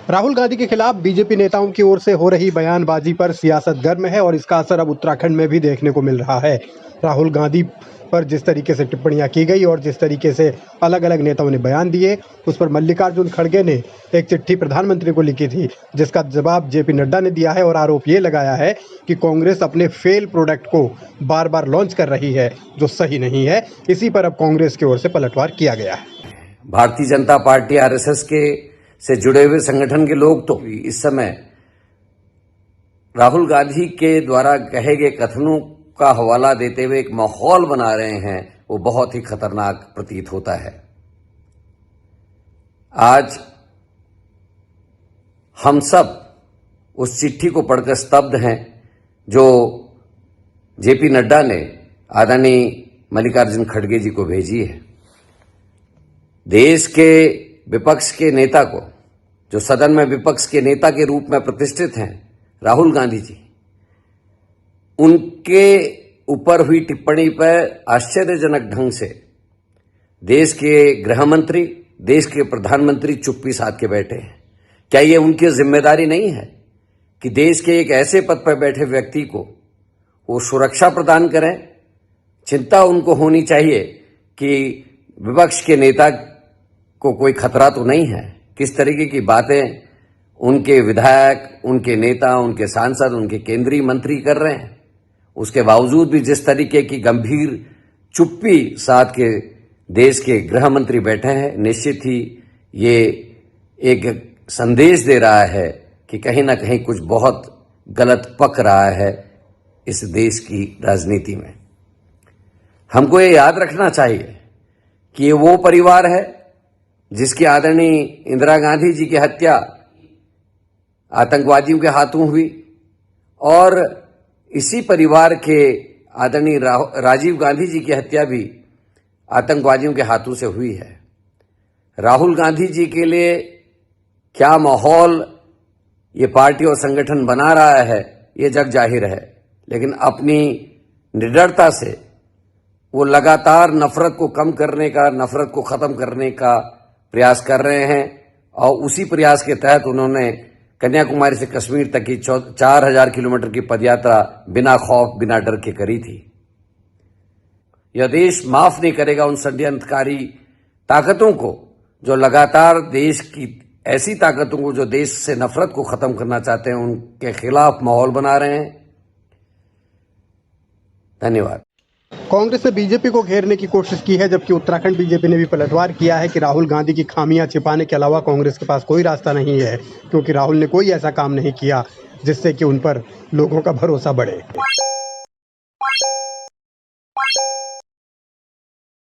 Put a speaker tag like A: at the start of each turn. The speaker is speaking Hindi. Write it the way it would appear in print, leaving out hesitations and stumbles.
A: राहुल गांधी के खिलाफ बीजेपी नेताओं की ओर से हो रही बयानबाजी पर सियासत गर्म है और इसका असर अब उत्तराखंड में भी देखने को मिल रहा है। राहुल गांधी पर जिस तरीके से टिप्पणियां की गई और जिस तरीके से अलग अलग नेताओं ने बयान दिए, उस पर मल्लिकार्जुन खड़गे ने एक चिट्ठी प्रधानमंत्री को लिखी थी, जिसका जवाब जेपी नड्डा ने दिया है और आरोप ये लगाया है कि कांग्रेस अपने फेल प्रोडक्ट को बार बार लॉन्च कर रही है, जो सही नहीं है। इसी पर अब कांग्रेस की ओर से पलटवार किया गया है।
B: भारतीय जनता पार्टी आरएसएस के से जुड़े हुए संगठन के लोग तो इस समय राहुल गांधी के द्वारा कहे गए कथनों का हवाला देते हुए एक माहौल बना रहे हैं, वो बहुत ही खतरनाक प्रतीत होता है। आज हम सब उस चिट्ठी को पढ़कर स्तब्ध हैं जो जेपी नड्डा ने आदरणीय मल्लिकार्जुन खड़गे जी को भेजी है। देश के विपक्ष के नेता को, जो सदन में विपक्ष के नेता के रूप में प्रतिष्ठित हैं, राहुल गांधी जी, उनके ऊपर हुई टिप्पणी पर आश्चर्यजनक ढंग से देश के गृह मंत्री, देश के प्रधानमंत्री चुप्पी साध के बैठे हैं। क्या ये उनकी जिम्मेदारी नहीं है कि देश के एक ऐसे पद पर बैठे व्यक्ति को वो सुरक्षा प्रदान करें? चिंता उनको होनी चाहिए कि विपक्ष के नेता को कोई खतरा तो नहीं है। किस तरीके की बातें उनके विधायक, उनके नेता, उनके सांसद, उनके केंद्रीय मंत्री कर रहे हैं, उसके बावजूद भी जिस तरीके की गंभीर चुप्पी साथ के देश के गृह मंत्री बैठे हैं, निश्चित ही ये एक संदेश दे रहा है कि कहीं ना कहीं कुछ बहुत गलत पक रहा है इस देश की राजनीति में। हमको ये याद रखना चाहिए कि ये वो परिवार है जिसकी आदरणीय इंदिरा गांधी जी की हत्या आतंकवादियों के हाथों हुई और इसी परिवार के आदरणीय राजीव गांधी जी की हत्या भी आतंकवादियों के हाथों से हुई है। राहुल गांधी जी के लिए क्या माहौल ये पार्टी और संगठन बना रहा है, ये जग जाहिर है, लेकिन अपनी निडरता से वो लगातार नफरत को कम करने का, नफरत को खत्म करने का प्रयास कर रहे हैं और उसी प्रयास के तहत उन्होंने कन्याकुमारी से कश्मीर तक की 4000 किलोमीटर की पदयात्रा बिना खौफ, बिना डर के करी थी। यह देश माफ नहीं करेगा उन षड्यंत्रकारी ताकतों को जो लगातार देश की ऐसी ताकतों को जो देश से नफरत को खत्म करना चाहते हैं, उनके खिलाफ माहौल बना रहे हैं। धन्यवाद।
A: कांग्रेस ने बीजेपी को घेरने की कोशिश की है, जबकि उत्तराखंड बीजेपी ने भी पलटवार किया है कि राहुल गांधी की खामियां छिपाने के अलावा कांग्रेस के पास कोई रास्ता नहीं है, क्योंकि राहुल ने कोई ऐसा काम नहीं किया जिससे कि उन पर लोगों का भरोसा बढ़े।